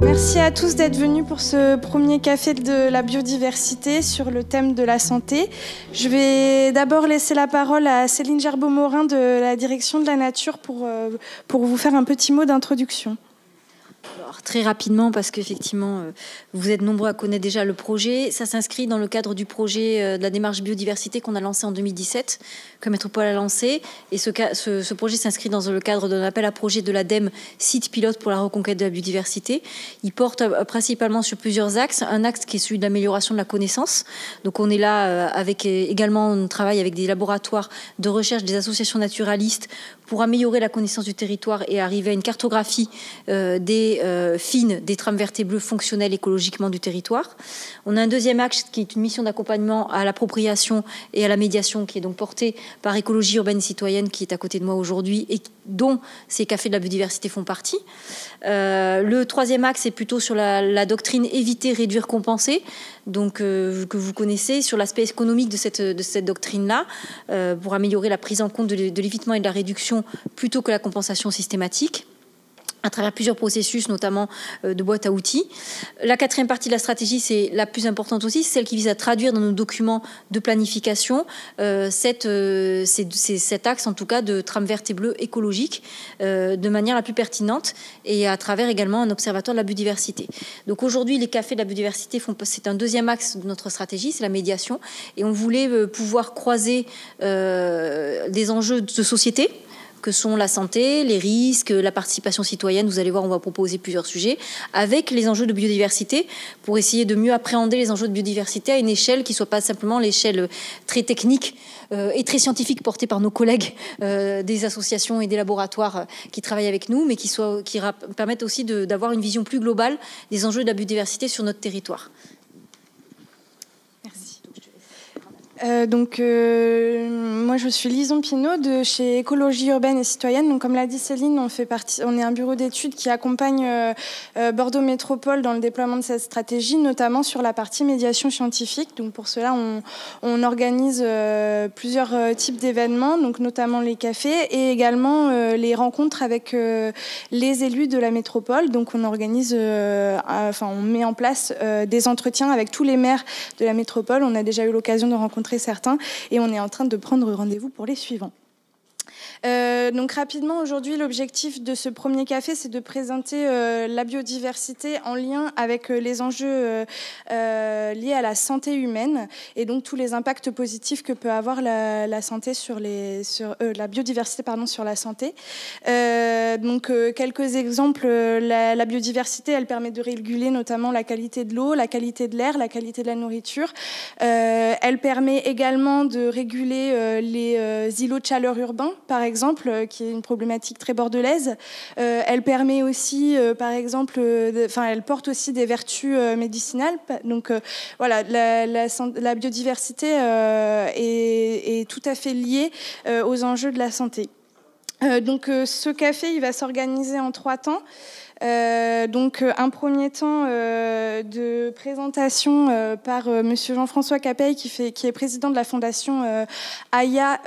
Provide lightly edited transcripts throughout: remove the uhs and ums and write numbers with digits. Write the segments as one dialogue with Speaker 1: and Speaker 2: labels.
Speaker 1: Merci à tous d'être venus pour ce premier café de la biodiversité sur le thème de la santé. Je vais d'abord laisser la parole à Céline Gerbeau-Morin de la Direction de la Nature pour vous faire un petit mot d'introduction.
Speaker 2: Alors, très rapidement, parce qu'effectivement, vous êtes nombreux à connaître déjà le projet. Ça s'inscrit dans le cadre du projet de la démarche biodiversité qu'on a lancé en 2017, que Métropole a lancé. Et ce projet s'inscrit dans le cadre d'un appel à projet de l'ADEME, site pilote pour la reconquête de la biodiversité. Il porte principalement sur plusieurs axes. Un axe qui est celui de l'amélioration de la connaissance. Donc on est là avec également, on travaille avec des laboratoires de recherche, des associations naturalistes pour améliorer la connaissance du territoire et arriver à une cartographie fine des trames vertes et bleues fonctionnelles écologiquement du territoire. On a un deuxième axe qui est une mission d'accompagnement à l'appropriation et à la médiation qui est donc portée par Écologie urbaine et citoyenne qui est à côté de moi aujourd'hui et dont ces cafés de la biodiversité font partie. Le troisième axe est plutôt sur la doctrine éviter, réduire, compenser, donc que vous connaissez, sur l'aspect économique de cette doctrine-là, pour améliorer la prise en compte de l'évitement et de la réduction plutôt que la compensation systématique, à travers plusieurs processus, notamment de boîte à outils. La quatrième partie de la stratégie, c'est la plus importante aussi, c'est celle qui vise à traduire dans nos documents de planification cet axe, en tout cas, de trame verte et bleue écologique, de manière la plus pertinente, et à travers également un observatoire de la biodiversité. Donc aujourd'hui, les cafés de la biodiversité, c'est un deuxième axe de notre stratégie, c'est la médiation, et on voulait pouvoir croiser des enjeux de société, que sont la santé, les risques, la participation citoyenne. Vous allez voir, on va proposer plusieurs sujets avec les enjeux de biodiversité pour essayer de mieux appréhender les enjeux de biodiversité à une échelle qui ne soit pas simplement l'échelle très technique et très scientifique portée par nos collègues des associations et des laboratoires qui travaillent avec nous, mais qui permettent aussi d'avoir une vision plus globale des enjeux de la biodiversité sur notre territoire.
Speaker 1: Moi, je suis Lison Pinault de chez Écologie urbaine et citoyenne. Donc, comme l'a dit Céline, on est un bureau d'études qui accompagne Bordeaux Métropole dans le déploiement de cette stratégie, notamment sur la partie médiation scientifique. Donc, pour cela, on organise plusieurs types d'événements, donc notamment les cafés et également les rencontres avec les élus de la métropole. Donc, on organise, on met en place des entretiens avec tous les maires de la métropole. On a déjà eu l'occasion de rencontrer certains et on est en train de prendre rendez-vous pour les suivants. Donc rapidement, aujourd'hui, l'objectif de ce premier café, c'est de présenter la biodiversité en lien avec les enjeux liés à la santé humaine et donc tous les impacts positifs que peut avoir la santé la biodiversité sur la santé. Quelques exemples. La biodiversité, elle permet de réguler notamment la qualité de l'eau, la qualité de l'air, la qualité de la nourriture. Elle permet également de réguler les îlots de chaleur urbains, par exemple, qui est une problématique très bordelaise. Elle permet aussi, par exemple, elle porte aussi des vertus médicinales. Donc voilà, la biodiversité est tout à fait liée aux enjeux de la santé. Ce café, il va s'organiser en 3 temps. Un premier temps de présentation par Monsieur Jean-François Capeille, qui est président de la fondation AIA,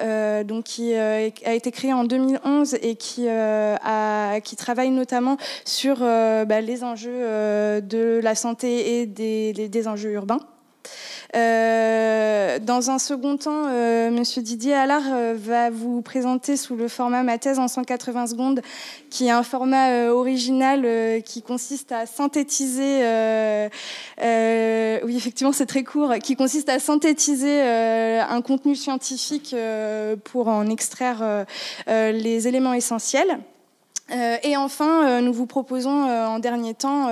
Speaker 1: qui a été créée en 2011 et qui travaille notamment sur les enjeux de la santé et des enjeux urbains. Dans un second temps, Monsieur Didier Allard va vous présenter sous le format Ma thèse en 180 secondes, qui est un format original qui consiste à synthétiser, oui effectivement c'est très court, qui consiste à synthétiser un contenu scientifique pour en extraire les éléments essentiels. Et enfin, nous vous proposons en dernier temps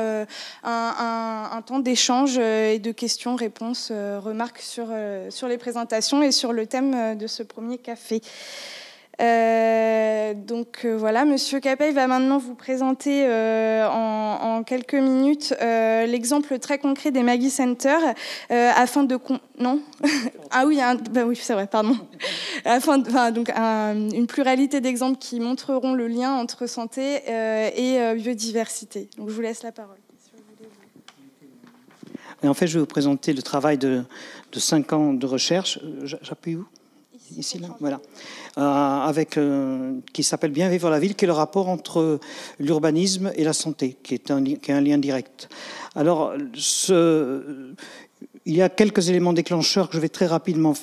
Speaker 1: un temps d'échange et de questions-réponses, remarques sur les présentations et sur le thème de ce premier café. Voilà, Monsieur Capeille va maintenant vous présenter en quelques minutes l'exemple très concret des Maggie Center afin de... Non Ah oui, oui c'est vrai, pardon. Une pluralité d'exemples qui montreront le lien entre santé et biodiversité. Donc je vous laisse la parole.
Speaker 3: Et en fait, je vais vous présenter le travail de 5 ans de recherche. J'appuie où ? ici, là, voilà, qui s'appelle Bien vivre la ville, qui est le rapport entre l'urbanisme et la santé, qui est un lien direct. Alors, il y a quelques éléments déclencheurs que je vais très rapidement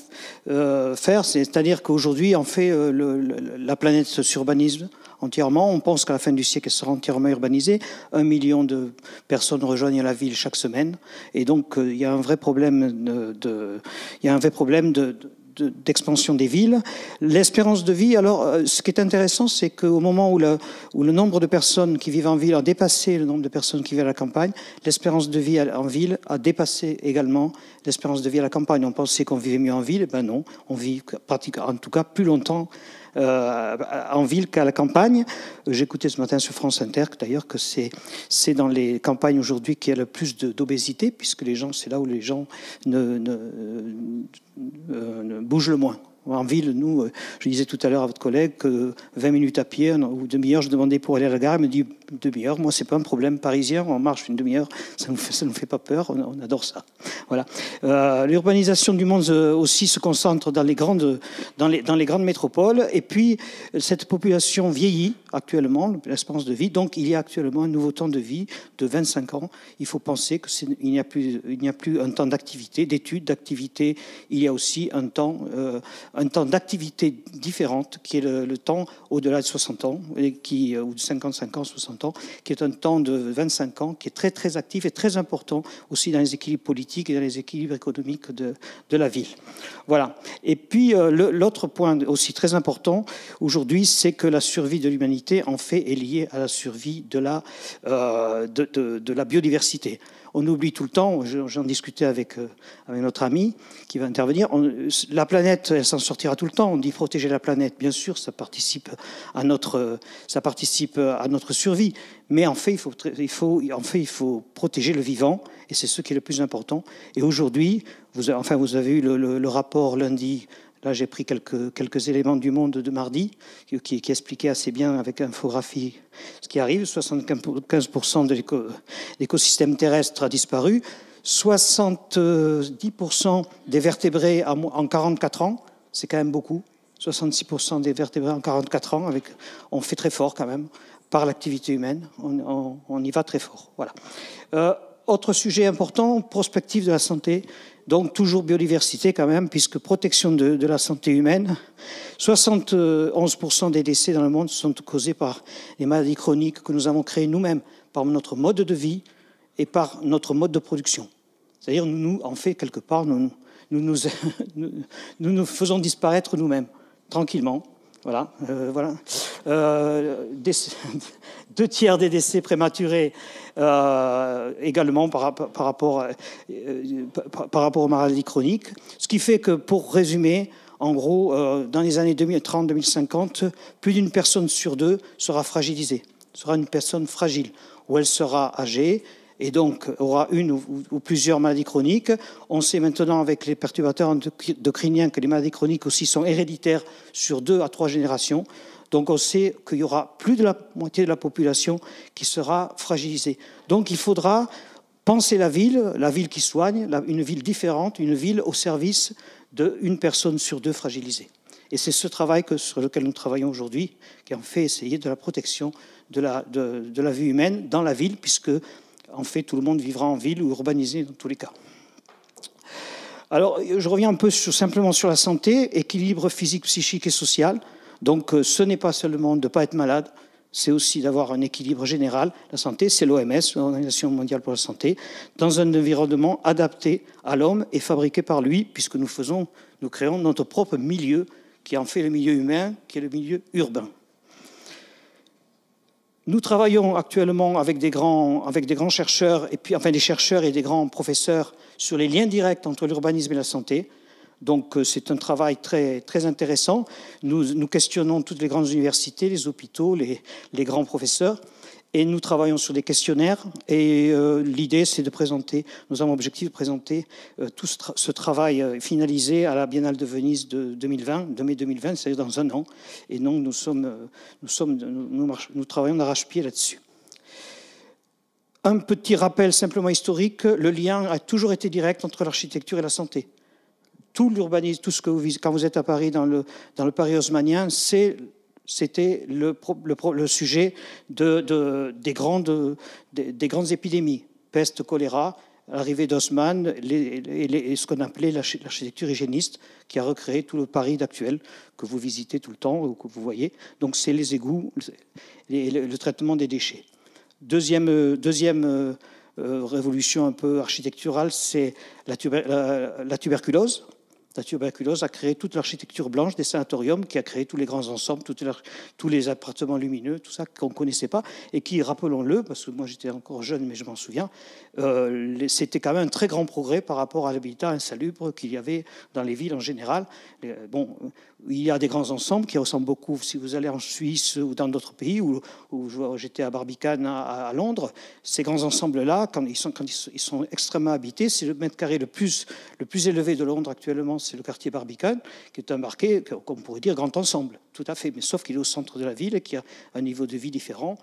Speaker 3: faire, c'est-à-dire qu'aujourd'hui, en fait, la planète s'urbanise entièrement. On pense qu'à la fin du siècle, elle sera entièrement urbanisée. 1 million de personnes rejoignent la ville chaque semaine. Et donc, il y a un vrai problème d'expansion des villes. L'espérance de vie, alors, ce qui est intéressant, c'est qu'au moment où le nombre de personnes qui vivent en ville a dépassé le nombre de personnes qui vivent à la campagne, l'espérance de vie en ville a dépassé également l'espérance de vie à la campagne. On pensait qu'on vivait mieux en ville, eh ben non, on vit pratiquement, en tout cas plus longtemps en ville qu'à la campagne. J'écoutais ce matin sur France Inter, d'ailleurs, que c'est dans les campagnes aujourd'hui qu'il y a le plus d'obésité, puisque c'est là où les gens bougent le moins. En ville, nous, je disais tout à l'heure à votre collègue que 20 minutes à pied ou demi-heure, je demandais pour aller à la gare, elle me dit demi-heure. Moi, c'est pas un problème parisien, on marche une demi-heure, ça nous fait pas peur, on adore ça. Voilà. L'urbanisation du monde aussi se concentre dans les grandes métropoles, et puis cette population vieillit actuellement, l'espérance de vie, donc il y a actuellement un nouveau temps de vie de 25 ans. Il faut penser qu'il n'y a plus un temps d'activité, d'études, d'activité, il y a aussi un temps d'activité différente, qui est le temps au-delà de 60 ans, ou de 55 ans, 60 ans, qui est un temps de 25 ans, qui est très, très actif et très important aussi dans les équilibres politiques et dans les équilibres économiques de la ville. Voilà. Et puis, l'autre point aussi très important aujourd'hui, c'est que la survie de l'humanité, en fait, est liée à la survie de la biodiversité. On oublie tout le temps, j'en discutais avec notre ami qui va intervenir, la planète, elle s'en sortira tout le temps. On dit protéger la planète, bien sûr, ça participe à notre survie. Mais en fait, il faut protéger le vivant, et c'est ce qui est le plus important. Et aujourd'hui, vous avez eu le rapport lundi. Là, j'ai pris quelques éléments du Monde de mardi qui expliquaient assez bien avec infographie ce qui arrive. 75% de l'écosystème terrestre a disparu. 70% des vertébrés en 44 ans, c'est quand même beaucoup. 66% des vertébrés en 44 ans, on fait très fort quand même par l'activité humaine. On y va très fort. Voilà. Autre sujet important, prospective de la santé. Donc toujours biodiversité quand même, puisque protection de la santé humaine. 71% des décès dans le monde sont causés par les maladies chroniques que nous avons créées nous-mêmes, par notre mode de vie et par notre mode de production. C'est-à-dire, nous, en fait, quelque part, nous faisons disparaître nous-mêmes, tranquillement. Voilà. 2 tiers des décès prématurés également par rapport aux maladies chroniques. Ce qui fait que, pour résumer, en gros, dans les années 2030-2050, plus d'une personne sur 2 sera fragilisée, sera une personne fragile, ou elle sera âgée, et donc aura une ou plusieurs maladies chroniques. On sait maintenant avec les perturbateurs endocriniens que les maladies chroniques aussi sont héréditaires sur 2 à 3 générations. Donc on sait qu'il y aura plus de la moitié de la population qui sera fragilisée. Donc il faudra penser la ville qui soigne, une ville différente, une ville au service d'une personne sur 2 fragilisée. Et c'est ce travail sur lequel nous travaillons aujourd'hui, qui en fait essayer de la protection de la vie humaine dans la ville, puisque en fait tout le monde vivra en ville ou urbanisé dans tous les cas. Alors je reviens un peu simplement sur la santé, équilibre physique, psychique et social. Donc ce n'est pas seulement de ne pas être malade, c'est aussi d'avoir un équilibre général. La santé, c'est l'OMS, l'Organisation mondiale pour la santé, dans un environnement adapté à l'homme et fabriqué par lui, puisque nous créons notre propre milieu, qui en fait le milieu humain, qui est le milieu urbain. Nous travaillons actuellement avec des grands chercheurs, des chercheurs et des grands professeurs sur les liens directs entre l'urbanisme et la santé. Donc c'est un travail très, très intéressant. Nous questionnons toutes les grandes universités, les hôpitaux, les grands professeurs, et nous travaillons sur des questionnaires. Et l'idée, c'est nous avons l'objectif de présenter tout ce travail finalisé à la Biennale de Venise de mai 2020, c'est-à-dire dans un an. Et donc nous travaillons d'arrache-pied là-dessus. Un petit rappel simplement historique, le lien a toujours été direct entre l'architecture et la santé. tout l'urbanisme, tout ce que quand vous êtes à Paris, dans le Paris haussmannien, c'était le sujet des grandes épidémies, peste, choléra, l'arrivée d'Haussmann et ce qu'on appelait l'architecture hygiéniste, qui a recréé tout le Paris actuel que vous visitez tout le temps ou que vous voyez. Donc c'est les égouts, le traitement des déchets. Deuxième révolution un peu architecturale, c'est la tuberculose. La tuberculose a créé toute l'architecture blanche des sanatoriums, qui a créé tous les grands ensembles, tous les appartements lumineux, tout ça qu'on ne connaissait pas, et qui, rappelons-le, parce que moi j'étais encore jeune, mais je m'en souviens, c'était quand même un très grand progrès par rapport à l'habitat insalubre qu'il y avait dans les villes en général. Bon, il y a des grands ensembles qui ressemblent beaucoup, si vous allez en Suisse ou dans d'autres pays, où j'étais à Barbicane à Londres, ces grands ensembles-là, quand ils sont extrêmement habités, c'est le mètre carré le plus élevé de Londres actuellement, c'est le quartier Barbicane, qui est un marqué, qu'on pourrait dire, grand ensemble, tout à fait, mais sauf qu'il est au centre de la ville et qu'il y a un niveau de vie différent.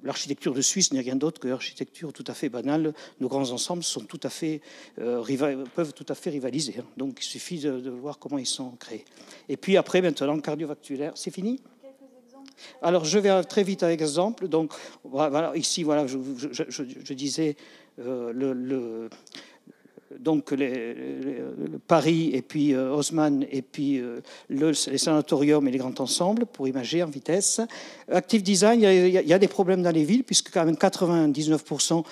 Speaker 3: L'architecture de Suisse n'est rien d'autre que l'architecture tout à fait banale. Nos grands ensembles sont peuvent tout à fait rivaliser. Donc il suffit de voir comment ils sont créés. Et puis après, maintenant, cardiovasculaire, c'est fini ? Alors je vais très vite avec exemple. Donc voilà, ici, voilà, je disais donc Paris et puis Haussmann et puis les sanatoriums et les grands ensembles pour imager en vitesse. Active Design, il y a des problèmes dans les villes puisque quand même 99%,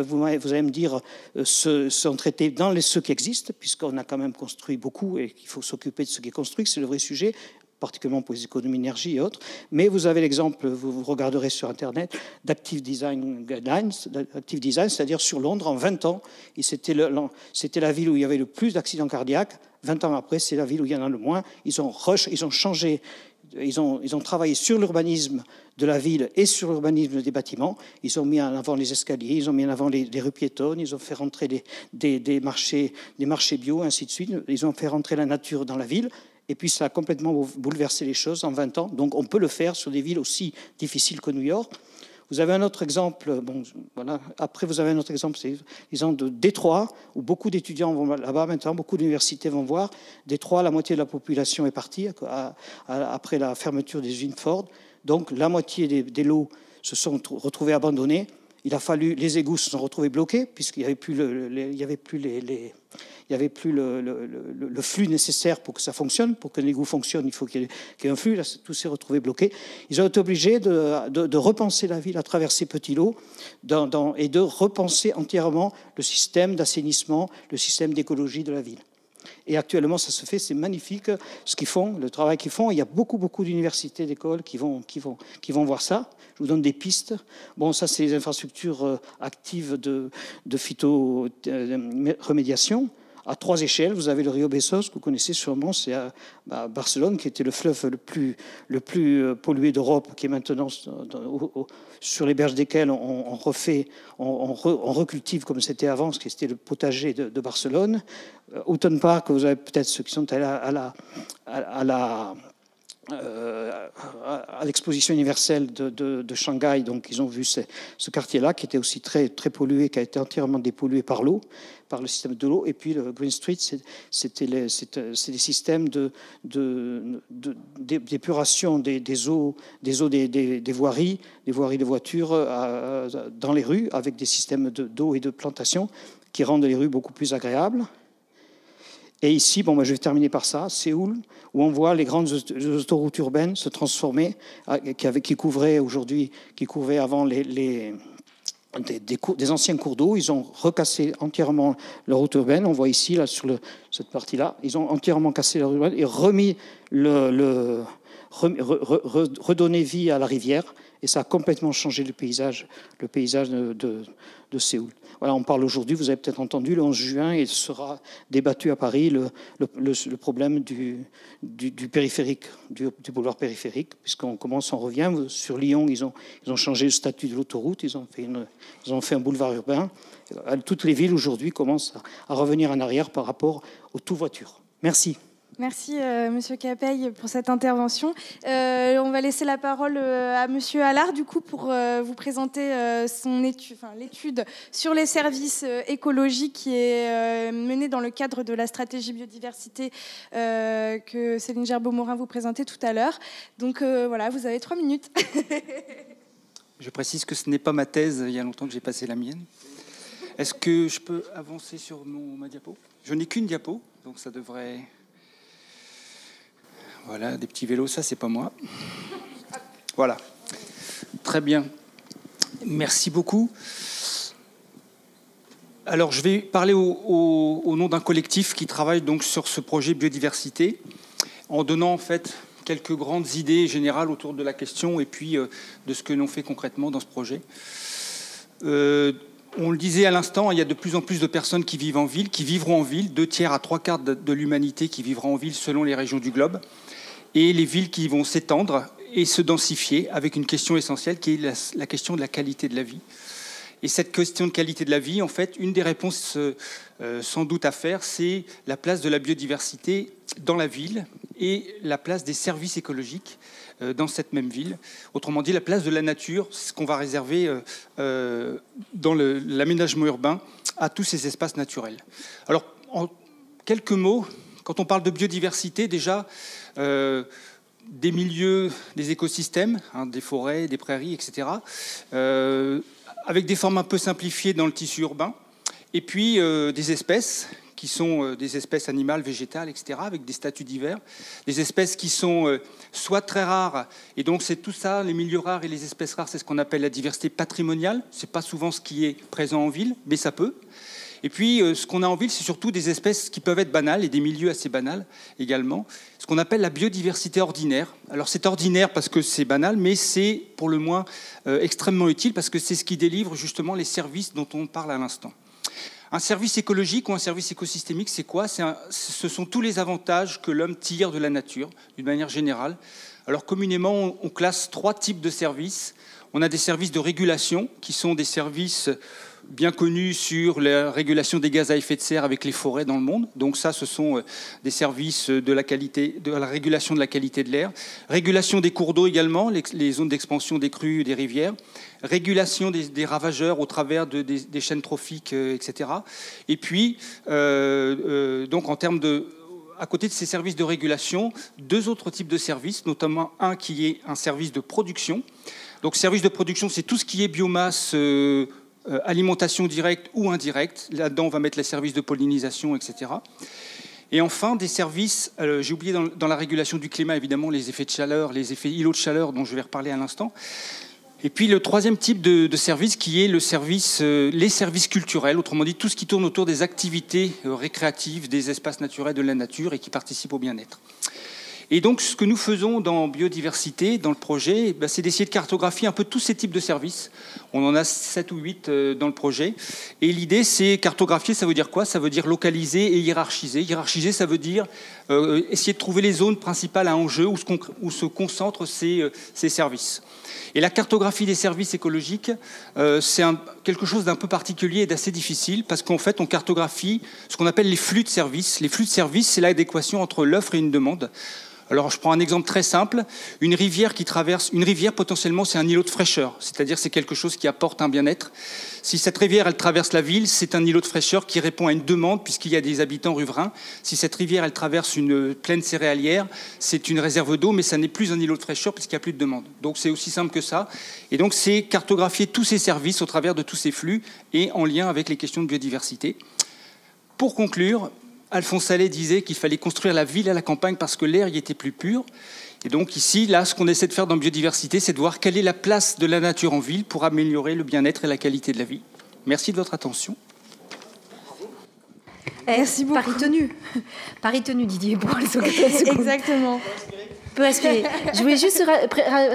Speaker 3: vous allez me dire, sont traités dans ceux qui existent, puisqu'on a quand même construit beaucoup et qu'il faut s'occuper de ce qui est construit, c'est le vrai sujet, particulièrement pour les économies d'énergie et autres. Mais vous avez l'exemple, vous regarderez sur Internet, d'Active Design Guidelines, Active Design, c'est-à-dire sur Londres, en 20 ans, c'était la ville où il y avait le plus d'accidents cardiaques. 20 ans après, c'est la ville où il y en a le moins. Ils ont changé, ils ont travaillé sur l'urbanisme de la ville et sur l'urbanisme des bâtiments. Ils ont mis en avant les escaliers, ils ont mis en avant les rues piétonnes, ils ont fait rentrer des marchés bio, ainsi de suite. Ils ont fait rentrer la nature dans la ville. Et puis ça a complètement bouleversé les choses en 20 ans. Donc on peut le faire sur des villes aussi difficiles que New York. Vous avez un autre exemple, bon, voilà. Après vous avez un autre exemple, c'est disons de Détroit, où beaucoup d'étudiants vont là-bas maintenant, beaucoup d'universités vont voir. Détroit, la moitié de la population est partie après la fermeture des usines Ford. Donc la moitié des lots se sont retrouvés abandonnés. Il a fallu, les égouts se sont retrouvés bloqués, puisqu'il n'y avait plus le flux nécessaire pour que ça fonctionne. Pour que l'égout fonctionne, il faut qu'il y ait un flux. Là, tout s'est retrouvé bloqué. Ils ont été obligés de repenser la ville à travers ces petits lots et de repenser entièrement le système d'assainissement, le système d'écologie de la ville. Et actuellement, ça se fait, c'est magnifique ce qu'ils font, le travail qu'ils font. Il y a beaucoup d'universités, d'écoles qui vont voir ça. Je vous donne des pistes. Bon, ça, c'est les infrastructures actives de phytoremédiation. À 3 échelles, vous avez le Rio Bessos, que vous connaissez sûrement, c'est à Barcelone, qui était le fleuve le plus pollué d'Europe, qui est maintenant sur les berges desquelles on recultive comme c'était avant, ce qui était le potager de Barcelone. Houghton Park, vous avez peut-être ceux qui sont allés à l'exposition universelle de Shanghai, donc ils ont vu ce quartier-là qui était aussi très, très pollué, qui a été entièrement dépollué par l'eau, par le système de l'eau. Et puis le Green Street, c'est des systèmes d'épuration des eaux des voiries de voitures dans les rues, avec des systèmes d'eau et de plantation qui rendent les rues beaucoup plus agréables. Et ici, bon, je vais terminer par ça, Séoul, où on voit les grandes autoroutes urbaines se transformer, qui couvraient avant des anciens cours d'eau. Ils ont recassé entièrement leur route urbaine. On voit ici, là, sur cette partie-là, ils ont entièrement cassé leur route urbaine et redonné vie à la rivière. Et ça a complètement changé le paysage de Séoul. Voilà, on parle aujourd'hui, vous avez peut-être entendu, le 11 juin, il sera débattu à Paris le problème du périphérique, du boulevard périphérique, puisqu'on revient. Sur Lyon, ils ont changé le statut de l'autoroute, ils ont fait un boulevard urbain. Toutes les villes aujourd'hui commencent à revenir en arrière par rapport aux tout-voitures. Merci.
Speaker 1: Merci Monsieur Capeille pour cette intervention. On va laisser la parole à Monsieur Allard du coup pour vous présenter l'étude sur les services écologiques qui est menée dans le cadre de la stratégie biodiversité que Céline Gerbeau-Morin vous présentait tout à l'heure. Donc voilà, vous avez 3 minutes.
Speaker 4: Je précise que ce n'est pas ma thèse, il y a longtemps que j'ai passé la mienne. Est-ce que je peux avancer sur ma diapo? Je n'ai qu'une diapo, donc ça devrait... Voilà, des petits vélos, ça c'est pas moi. Voilà, très bien. Merci beaucoup. Alors je vais parler au nom d'un collectif qui travaille donc sur ce projet biodiversité, en donnant en fait quelques grandes idées générales autour de la question et puis de ce que l'on fait concrètement dans ce projet. On le disait à l'instant, il y a de plus en plus de personnes qui vivent en ville, qui vivront en ville, 2 tiers à 3/4 de l'humanité qui vivra en ville selon les régions du globe. Et les villes qui vont s'étendre et se densifier avec une question essentielle qui est la question de la qualité de la vie. Et cette question de qualité de la vie, en fait, une des réponses sans doute à faire, c'est la place de la biodiversité dans la ville et la place des services écologiques dans cette même ville. Autrement dit, la place de la nature, c'est ce qu'on va réserver dans l'aménagement urbain à tous ces espaces naturels. Alors, en quelques mots, quand on parle de biodiversité, déjà, des milieux, des écosystèmes, des forêts, des prairies, etc., avec des formes un peu simplifiées dans le tissu urbain, et puis des espèces qui sont des espèces animales, végétales, etc., avec des statuts divers, des espèces qui sont soit très rares, et donc c'est tout ça, les milieux rares et les espèces rares, c'est ce qu'on appelle la diversité patrimoniale. C'est pas souvent ce qui est présent en ville, mais ça peut. Et puis, ce qu'on a en ville, c'est surtout des espèces qui peuvent être banales et des milieux assez banals également. Ce qu'on appelle la biodiversité ordinaire. Alors, c'est ordinaire parce que c'est banal, mais c'est pour le moins extrêmement utile parce que c'est ce qui délivre justement les services dont on parle à l'instant. Un service écologique ou un service écosystémique, c'est quoi? Ce sont tous les avantages que l'homme tire de la nature, d'une manière générale. Alors, communément, on classe 3 types de services. On a des services de régulation, qui sont des services bien connus sur la régulation des gaz à effet de serre avec les forêts dans le monde. Donc ça, ce sont des services de la régulation de la qualité de l'air. Régulation des cours d'eau également, les zones d'expansion des crues, des rivières. Régulation des ravageurs au travers des chaînes trophiques, etc. Et puis, donc en termes de... À côté de ces services de régulation, 2 autres types de services, notamment un qui est un service de production. Donc service de production, c'est tout ce qui est biomasse, alimentation directe ou indirecte. Là-dedans, on va mettre les services de pollinisation, etc. Et enfin, des services, j'ai oublié dans la régulation du climat, évidemment, les effets de chaleur, les effets îlots de chaleur dont je vais reparler à l'instant. Et puis le 3e type de service qui est les services culturels, autrement dit tout ce qui tourne autour des activités récréatives, des espaces naturels de la nature et qui participent au bien-être. Et donc, ce que nous faisons dans Biodiversité, dans le projet, c'est d'essayer de cartographier un peu tous ces types de services. On en a 7 ou 8 dans le projet. Et l'idée, c'est cartographier, ça veut dire quoi? Ça veut dire localiser et hiérarchiser. Hiérarchiser, ça veut dire essayer de trouver les zones principales à enjeu où se concentrent ces services. Et la cartographie des services écologiques, c'est quelque chose d'un peu particulier et d'assez difficile parce qu'en fait, on cartographie ce qu'on appelle les flux de services. Les flux de services, c'est l'adéquation entre l'offre et une demande. Alors, je prends un exemple très simple. Une rivière, potentiellement, c'est un îlot de fraîcheur. C'est-à-dire, c'est quelque chose qui apporte un bien-être. Si cette rivière, elle traverse la ville, c'est un îlot de fraîcheur qui répond à une demande, puisqu'il y a des habitants riverains. Si cette rivière, elle traverse une plaine céréalière, c'est une réserve d'eau, mais ça n'est plus un îlot de fraîcheur, puisqu'il n'y a plus de demande. Donc, c'est aussi simple que ça. Et donc, c'est cartographier tous ces services au travers de tous ces flux et en lien avec les questions de biodiversité. Pour conclure, Alphonse Allais disait qu'il fallait construire la ville à la campagne parce que l'air y était plus pur. Et donc ici, là, ce qu'on essaie de faire dans Biodiversité, c'est de voir quelle est la place de la nature en ville pour améliorer le bien-être et la qualité de la vie. Merci de votre attention.
Speaker 2: Merci beaucoup. Paris tenu, Didier, pour les secondes.
Speaker 1: Exactement.
Speaker 2: Peut respirer. Je voulais juste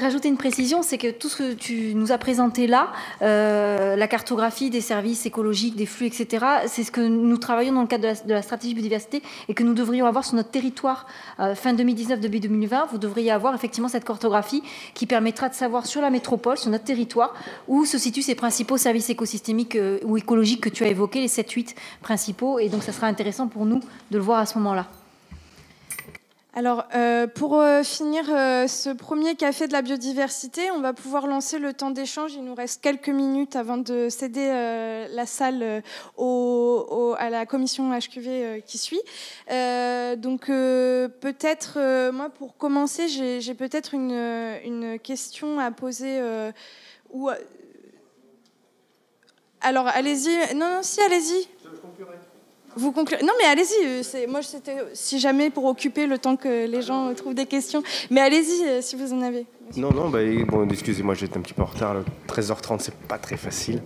Speaker 2: rajouter une précision, c'est que tout ce que tu nous as présenté là, la cartographie des services écologiques, des flux, etc., c'est ce que nous travaillons dans le cadre de la stratégie biodiversité et que nous devrions avoir sur notre territoire fin 2019, début 2020. Vous devriez avoir effectivement cette cartographie qui permettra de savoir sur la métropole, sur notre territoire, où se situent ces principaux services écosystémiques ou écologiques que tu as évoqués, les 7-8 principaux. Et donc, ça sera intéressant pour nous de le voir à ce moment-là.
Speaker 1: Alors, pour finir ce premier café de la biodiversité, on va pouvoir lancer le temps d'échange. Il nous reste quelques minutes avant de céder la salle à la commission HQV qui suit. Donc, peut-être, moi, pour commencer, j'ai peut-être une question à poser. Alors, allez-y. Non, si, allez-y. Vous conclurez. Non, mais allez-y. Moi, c'était si jamais pour occuper le temps que les gens trouvent des questions. Mais allez-y si vous en avez.
Speaker 5: Non, bon, excusez-moi, j'étais un petit peu en retard. 13h30, c'est pas très facile.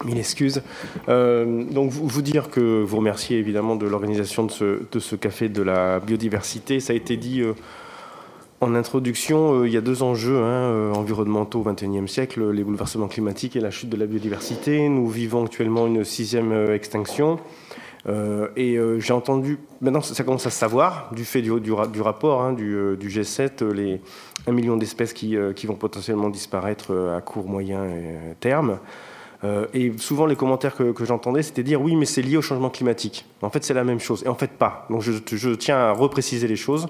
Speaker 5: Mille excuses. Donc, vous dire que vous remerciez évidemment de l'organisation de ce café de la biodiversité. Ça a été dit en introduction, il y a deux enjeux environnementaux au XXIe siècle, les bouleversements climatiques et la chute de la biodiversité. Nous vivons actuellement une 6e extinction. J'ai entendu, maintenant ça commence à se savoir, du fait du rapport du G7, les 1 million d'espèces qui vont potentiellement disparaître à court, moyen terme. Et souvent les commentaires que j'entendais, c'était dire oui, mais c'est lié au changement climatique. En fait, c'est la même chose. Et en fait, pas. Donc je tiens à repréciser les choses.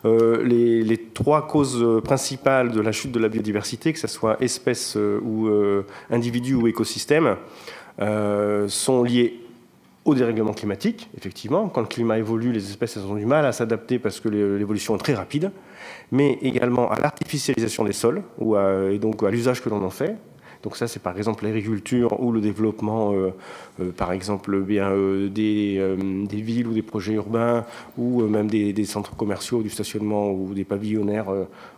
Speaker 5: Les trois causes principales de la chute de la biodiversité, que ce soit espèces ou individus ou écosystèmes, sont liées au dérèglement climatique, effectivement. Quand le climat évolue, les espèces elles ont du mal à s'adapter parce que l'évolution est très rapide, mais également à l'artificialisation des sols et donc à l'usage que l'on en fait. Donc ça, c'est par exemple l'agriculture ou le développement, par exemple, des villes ou des projets urbains ou même des centres commerciaux, du stationnement ou des pavillonnaires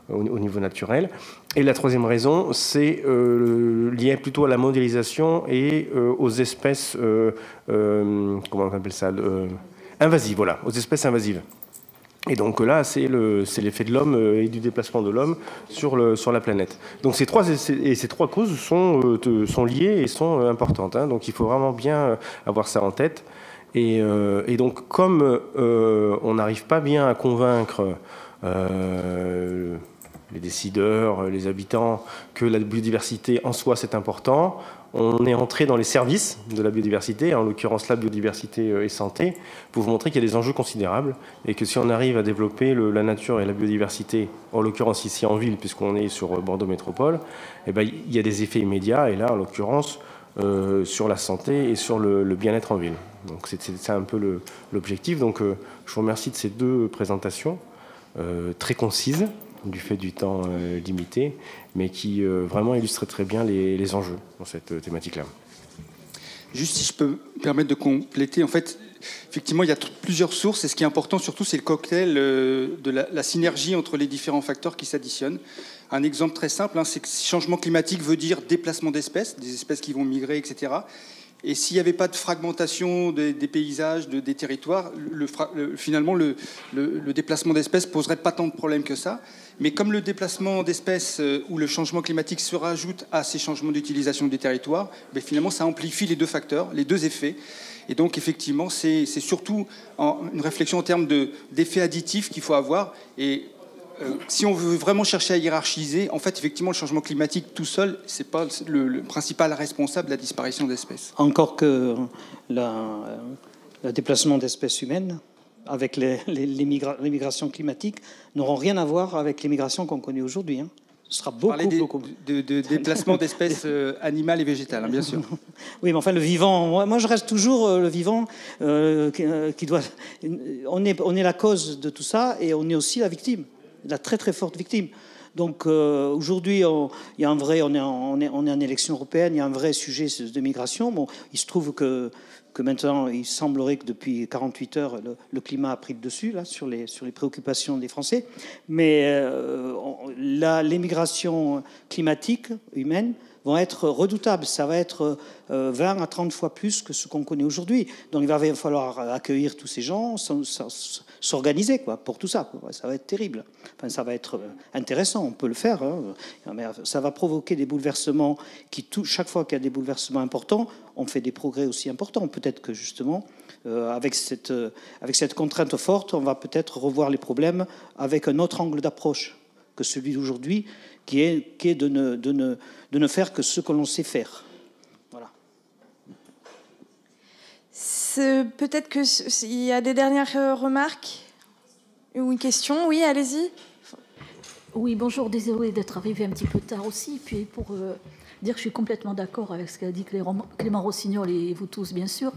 Speaker 5: au niveau naturel. Et la troisième raison, c'est lié plutôt à la mondialisation et aux espèces, comment on appelle ça, invasives, voilà, aux espèces invasives. Et donc là, c'est l'effet de l'homme et du déplacement de l'homme sur la planète. Donc ces trois causes sont liées et sont importantes. Donc il faut vraiment bien avoir ça en tête. Et donc comme on n'arrive pas bien à convaincre les décideurs, les habitants, que la biodiversité en soi c'est important, on est entré dans les services de la biodiversité, en l'occurrence la biodiversité et santé, pour vous montrer qu'il y a des enjeux considérables et que si on arrive à développer la nature et la biodiversité, en l'occurrence ici en ville, puisqu'on est sur Bordeaux Métropole, eh ben, il y a des effets immédiats, et là, en l'occurrence, sur la santé et sur le bien-être en ville. Donc c'est un peu l'objectif. Donc je vous remercie de ces deux présentations très concises, du fait du temps limité, mais qui vraiment illustre très bien les enjeux dans cette thématique-là.
Speaker 4: Juste si je peux me permettre de compléter, en fait, effectivement, il y a plusieurs sources, et ce qui est important surtout, c'est le cocktail de la synergie entre les différents facteurs qui s'additionnent. Un exemple très simple, c'est que changement climatique veut dire déplacement d'espèces, des espèces qui vont migrer, etc. Et s'il n'y avait pas de fragmentation des paysages, des territoires, finalement, le déplacement d'espèces ne poserait pas tant de problèmes que ça. Mais comme le déplacement d'espèces ou le changement climatique se rajoute à ces changements d'utilisation des territoires, finalement, ça amplifie les deux facteurs, les deux effets. Et donc, effectivement, c'est surtout une réflexion en termes d'effets additifs qu'il faut avoir. Et si on veut vraiment chercher à hiérarchiser, en fait, effectivement, le changement climatique tout seul, c'est pas le principal responsable de la disparition d'espèces.
Speaker 3: Encore que le déplacement d'espèces humaines avec les migrations climatiques n'auront rien à voir avec les migrations qu'on connaît aujourd'hui. Ce sera beaucoup
Speaker 4: de déplacement d'espèces animales et végétales, bien sûr.
Speaker 3: Oui, mais enfin le vivant. Moi, je reste toujours le vivant qui doit. On est la cause de tout ça et on est aussi la victime, la très très forte victime. Donc aujourd'hui, il y a un vrai. On est en élection européenne. Il y a un vrai sujet de migration. Bon, il se trouve que maintenant, il semblerait que depuis 48 heures, le climat a pris le dessus là, sur les préoccupations des Français. Mais les migrations climatiques humaines vont être redoutables. Ça va être 20 à 30 fois plus que ce qu'on connaît aujourd'hui. Donc il va falloir accueillir tous ces gens, s'organiser pour tout ça. Ça va être terrible. Enfin, ça va être intéressant, on peut le faire. Mais ça va provoquer des bouleversements chaque fois qu'il y a des bouleversements importants, on fait des progrès aussi importants. Peut-être que justement, avec cette contrainte forte, on va peut-être revoir les problèmes avec un autre angle d'approche que celui d'aujourd'hui, qui est de ne faire que ce que l'on sait faire. Voilà.
Speaker 1: Peut-être qu'il y a des dernières remarques. Une question? Oui, allez-y.
Speaker 6: Oui, bonjour, désolée d'être arrivée un petit peu tard aussi. Puis pour dire que je suis complètement d'accord avec ce qu'a dit Clément Rossignol et vous tous, bien sûr,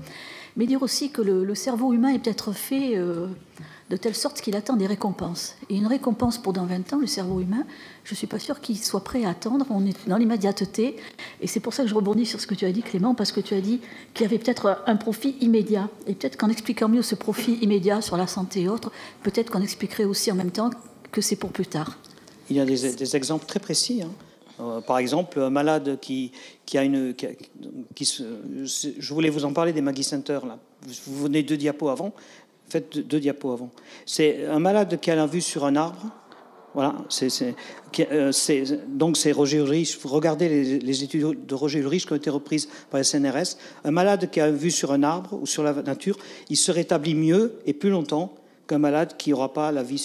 Speaker 6: mais dire aussi que le cerveau humain est peut-être fait de telle sorte qu'il attend des récompenses. Et une récompense pour dans 20 ans, le cerveau humain, je ne suis pas sûre qu'il soit prêt à attendre. On est dans l'immédiateté. Et c'est pour ça que je rebondis sur ce que tu as dit, Clément, parce que tu as dit qu'il y avait peut-être un profit immédiat. Et peut-être qu'en expliquant mieux ce profit immédiat sur la santé et autres, peut-être qu'on expliquerait aussi en même temps que c'est pour plus tard. Il
Speaker 3: y a des exemples très précis. Par exemple, un malade qui a une... je voulais vous en parler des Maggie Center. Là. Vous venez 2 diapos avant. Faites 2 diapos avant. C'est un malade qui a la vue sur un arbre. Voilà. Donc c'est Roger Ulrich. Regardez les études de Roger Ulrich qui ont été reprises par la CNRS. Un malade qui a la vue sur un arbre ou sur la nature, il se rétablit mieux et plus longtemps qu'un malade qui n'aura pas la vue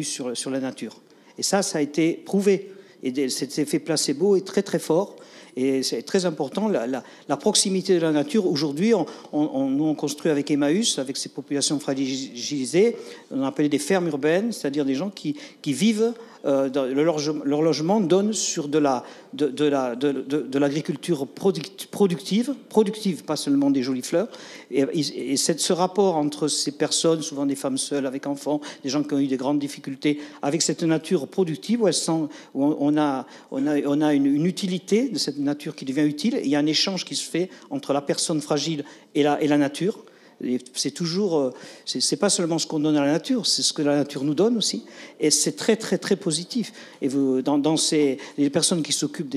Speaker 3: sur la nature. Et ça a été prouvé. Et cet effet placebo est très très fort. Et c'est très important, la proximité de la nature. Aujourd'hui, on construit avec Emmaüs, avec ces populations fragilisées, on appelle des fermes urbaines, c'est-à-dire des gens qui vivent, leur logement donne sur de l'agriculture productive, pas seulement des jolies fleurs. Et ce rapport entre ces personnes, souvent des femmes seules avec enfants, des gens qui ont eu des grandes difficultés, avec cette nature productive, où on a une utilité de cette nature qui devient utile. Et il y a un échange qui se fait entre la personne fragile et la nature. C'est toujours, c'est pas seulement ce qu'on donne à la nature, c'est ce que la nature nous donne aussi, et c'est très très très positif. Et vous, les personnes qui s'occupent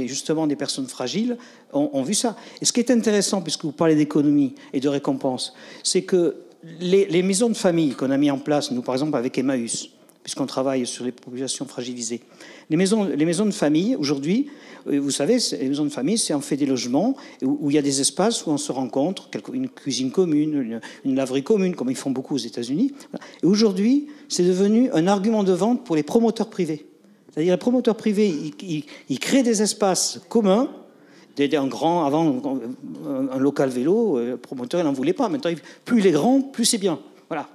Speaker 3: justement des personnes fragiles ont vu ça. Et ce qui est intéressant, puisque vous parlez d'économie et de récompense, c'est que les maisons de famille qu'on a mis en place, nous par exemple avec Emmaüs, puisqu'on travaille sur les populations fragilisées, les maisons de famille aujourd'hui, vous savez, les maisons de famille, c'est en fait des logements où il y a des espaces où on se rencontre, une cuisine commune, une laverie commune, comme ils font beaucoup aux États-Unis. Et aujourd'hui, c'est devenu un argument de vente pour les promoteurs privés. C'est-à-dire les promoteurs privés, ils créent des espaces communs. Avant, un local vélo, le promoteur n'en voulait pas. Maintenant, plus il est grand, plus c'est bien. Voilà,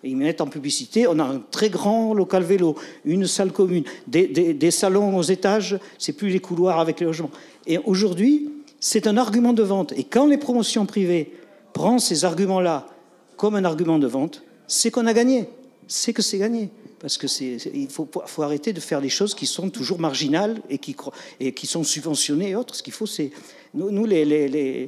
Speaker 3: ils mettent en publicité, on a un très grand local vélo, une salle commune, des salons aux étages, c'est plus les couloirs avec les logements. Et aujourd'hui, c'est un argument de vente. Et quand les promotions privées prennent ces arguments-là comme un argument de vente, c'est qu'on a gagné. C'est que c'est gagné. Parce que il faut arrêter de faire des choses qui sont toujours marginales et qui sont subventionnées et autres. Ce qu'il faut, c'est... Nous, le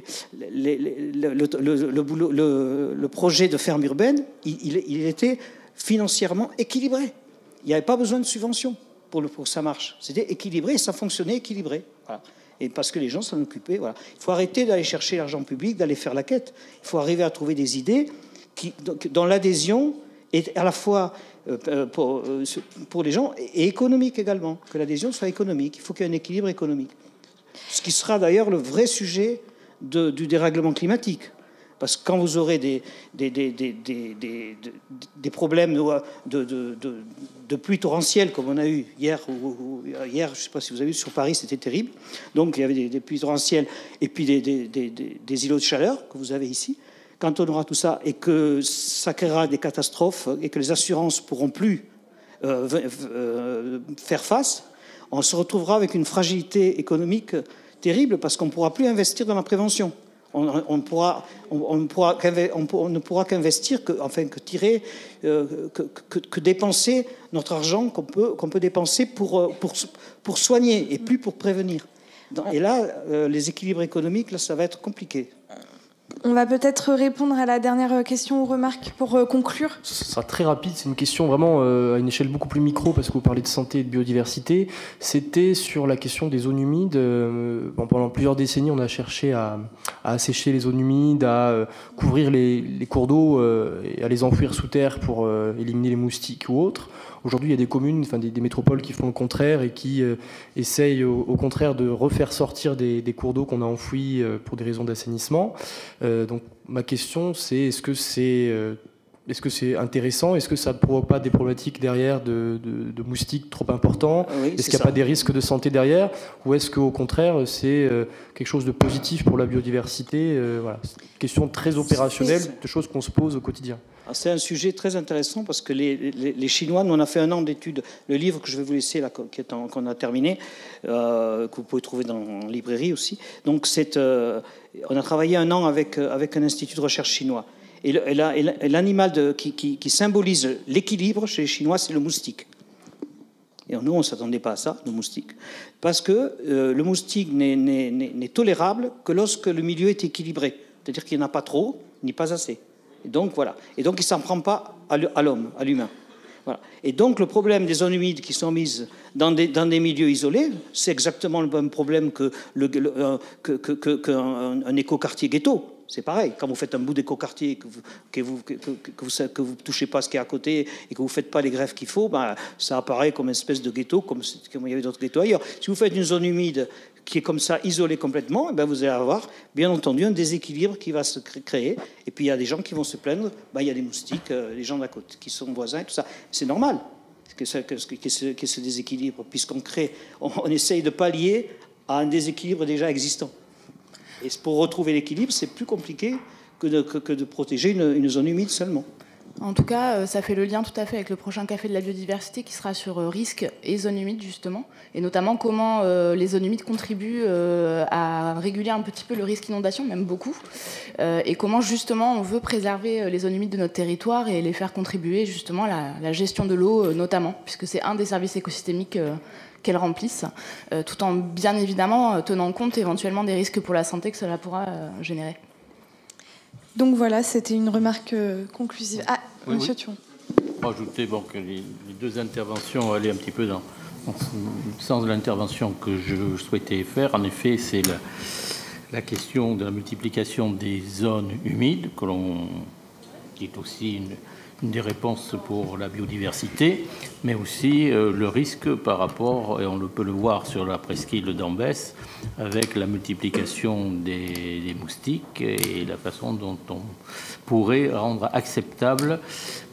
Speaker 3: projet de ferme urbaine, il était financièrement équilibré. Il n'y avait pas besoin de subventions pour que ça marche. C'était équilibré et ça fonctionnait équilibré. Voilà. Et parce que les gens s'en occupaient. Voilà. Il faut arrêter d'aller chercher l'argent public, d'aller faire la quête. Il faut arriver à trouver des idées dont l'adhésion est à la fois pour les gens et économique également. Que l'adhésion soit économique. Il faut qu'il y ait un équilibre économique. Ce qui sera d'ailleurs le vrai sujet du dérèglement climatique. Parce que quand vous aurez des problèmes de pluie torrentielle, comme on a eu hier, je ne sais pas si vous avez vu, sur Paris, c'était terrible. Donc il y avait des pluies torrentielles et puis des îlots de chaleur que vous avez ici. Quand on aura tout ça et que ça créera des catastrophes et que les assurances ne pourront plus faire face, on se retrouvera avec une fragilité économique terrible parce qu'on ne pourra plus investir dans la prévention. On ne pourra qu'investir, que dépenser notre argent qu'on peut dépenser pour soigner et plus pour prévenir. Et là, les équilibres économiques, là, ça va être compliqué.
Speaker 1: On va peut-être répondre à la dernière question ou remarque pour conclure.
Speaker 7: Ce sera très rapide, c'est une question vraiment à une échelle beaucoup plus micro parce que vous parlez de santé et de biodiversité. C'était sur la question des zones humides. Pendant plusieurs décennies, on a cherché à assécher les zones humides, à couvrir les cours d'eau et à les enfouir sous terre pour éliminer les moustiques ou autres. Aujourd'hui, il y a des communes, des métropoles qui font le contraire et qui essayent au contraire de refaire sortir des cours d'eau qu'on a enfouis pour des raisons d'assainissement. Donc ma question, c'est est-ce que c'est est-ce que c'est intéressant? Est-ce que ça ne provoque pas des problématiques derrière de moustiques trop importants?
Speaker 3: Oui,
Speaker 7: est-ce qu'il n'y a pas des risques de santé derrière? Ou est-ce qu'au contraire, c'est quelque chose de positif pour la biodiversité? Voilà. C'est une question très opérationnelle, de choses qu'on se pose au quotidien.
Speaker 3: C'est un sujet très intéressant parce que les Chinois, nous on a fait 1 an d'études. Le livre que je vais vous laisser, là, qu'on a terminé, que vous pouvez trouver en librairie aussi. Donc on a travaillé 1 an avec un institut de recherche chinois. Et l'animal qui symbolise l'équilibre chez les Chinois, c'est le moustique. Et nous, on ne s'attendait pas à ça, le moustique. Parce que le moustique n'est tolérable que lorsque le milieu est équilibré. C'est-à-dire qu'il n'y en a pas trop, ni pas assez. Et donc, voilà. Et donc, il ne s'en prend pas à l'homme, à l'humain. Voilà. Et donc, le problème des zones humides qui sont mises dans des milieux isolés, c'est exactement le même problème qu'un écoquartier ghetto. C'est pareil. Quand vous faites un bout d'écoquartier que vous ne touchez pas ce qui est à côté et que vous ne faites pas les greffes qu'il faut, ben, ça apparaît comme une espèce de ghetto, comme il y avait d'autres ghettos ailleurs. Si vous faites une zone humide qui est comme ça, isolée complètement, ben vous allez avoir, bien entendu, un déséquilibre qui va se créer. Et puis, il y a des gens qui vont se plaindre. Ben, il y a des moustiques, les gens d'à côté qui sont voisins et tout ça. C'est normal que ce déséquilibre, puisqu'on essaye de pallier à un déséquilibre déjà existant. Et pour retrouver l'équilibre, c'est plus compliqué que de protéger une zone humide seulement.
Speaker 8: En tout cas, ça fait le lien tout à fait avec le prochain café de la biodiversité qui sera sur risque et zones humides, justement. Et notamment comment les zones humides contribuent à réguler un petit peu le risque inondation, même beaucoup. Et comment, justement, on veut préserver les zones humides de notre territoire et les faire contribuer, justement, à la gestion de l'eau, notamment, puisque c'est un des services écosystémiques qu'elles remplissent, tout en, bien évidemment, tenant compte éventuellement des risques pour la santé que cela pourra générer.
Speaker 1: Donc voilà, c'était une remarque conclusive. Ah, oui, Monsieur Thuon.
Speaker 9: Ajouter que les 2 interventions allaient un petit peu dans le sens de l'intervention que je souhaitais faire. En effet, c'est la question de la multiplication des zones humides, qui est aussi une des réponses pour la biodiversité, mais aussi le risque par rapport, et on peut le voir sur la presqu'île d'Ambès, avec la multiplication des moustiques et la façon dont on pourrait rendre acceptable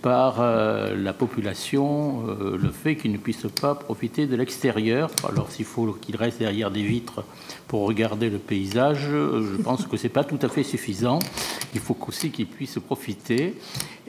Speaker 9: par la population le fait qu'ils ne puissent pas profiter de l'extérieur. Alors s'il faut qu'ils restent derrière des vitres pour regarder le paysage, je pense que c'est pas tout à fait suffisant. Il faut aussi qu'ils puissent profiter.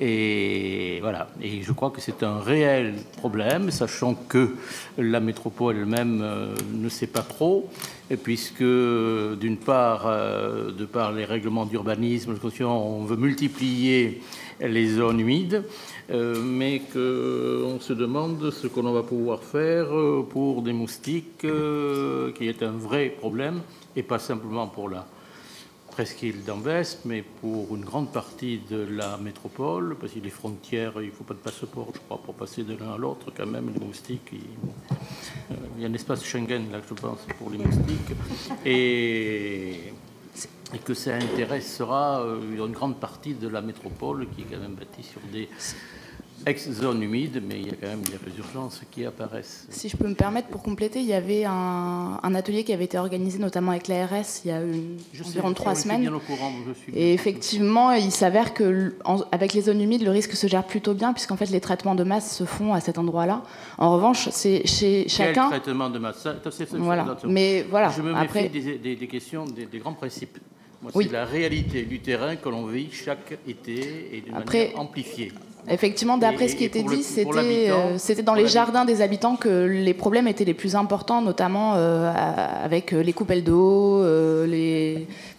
Speaker 9: Et voilà. Et je crois que c'est un réel problème, sachant que la métropole elle-même ne sait pas trop, et puisque d'une part, de par les règlements d'urbanisme, on veut multiplier les zones humides, mais qu'on se demande ce que l'on va pouvoir faire pour des moustiques, qui est un vrai problème, et pas simplement pour la presqu'île d'Ambès, mais pour une grande partie de la métropole, parce que les frontières, il ne faut pas de passeport, je crois, pour passer de l'un à l'autre, quand même, les moustiques. Il y a un espace Schengen, là, je pense, pour les moustiques. Et que ça intéressera une grande partie de la métropole, qui est quand même bâtie sur des ex-zones humides, mais il y a quand même des urgences qui apparaissent.
Speaker 8: Si je peux me permettre, pour compléter, il y avait un atelier qui avait été organisé notamment avec l'ARS il y a environ 3 semaines.
Speaker 9: Bien au courant,
Speaker 8: et effectivement, il s'avère qu'avec les zones humides, le risque se gère plutôt bien, puisqu'en fait, les traitements de masse se font à cet endroit-là. En revanche, c'est chez chacun...
Speaker 9: Quel traitement de masse?
Speaker 8: Voilà. Mais voilà.
Speaker 9: Je me méfie
Speaker 8: après...
Speaker 9: des questions, des grands principes. Moi,
Speaker 8: oui.
Speaker 9: C'est la réalité du terrain que l'on vit chaque été et de manière amplifiée.
Speaker 8: Effectivement, d'après ce qui était dit, c'était dans les jardins des habitants que les problèmes étaient les plus importants, notamment avec les coupelles d'eau,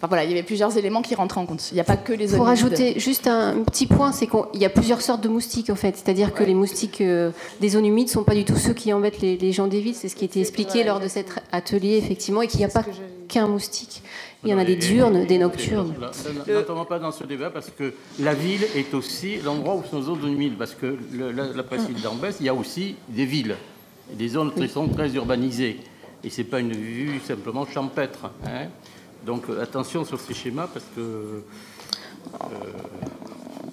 Speaker 8: Enfin voilà, il y avait plusieurs éléments qui rentraient en compte. Il n'y a pas que les zones humides.
Speaker 10: Pour rajouter juste un petit point, c'est qu'il y a plusieurs sortes de moustiques en fait. C'est-à-dire que les moustiques des zones humides ne sont pas du tout ceux qui embêtent les gens des villes. C'est ce qui a été expliqué lors de cet atelier, effectivement, et qu'il n'y a pas qu'un moustique. Il y en a des diurnes, des nocturnes.
Speaker 9: N'entrons pas dans ce débat parce que la ville est aussi l'endroit où sont les zones humides. Parce que la presqu'île d'Ambès, il y a aussi des villes, des zones qui sont très urbanisées. Et ce n'est pas une vue simplement champêtre. Hein. Donc attention sur ces schémas parce que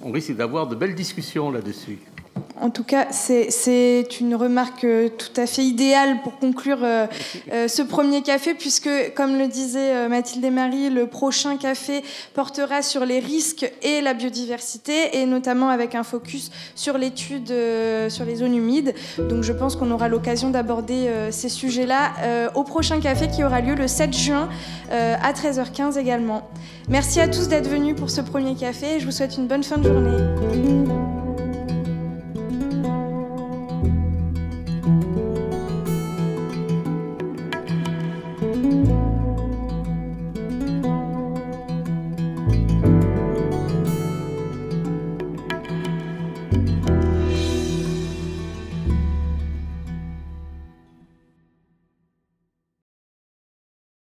Speaker 9: on risque d'avoir de belles discussions là-dessus.
Speaker 1: En tout cas, c'est une remarque tout à fait idéale pour conclure ce premier café, puisque, comme le disait Mathilde et Marie, le prochain café portera sur les risques et la biodiversité, et notamment avec un focus sur l'étude sur les zones humides. Donc je pense qu'on aura l'occasion d'aborder ces sujets-là au prochain café qui aura lieu le 7 juin à 13h15 également. Merci à tous d'être venus pour ce premier café et je vous souhaite une bonne fin de journée.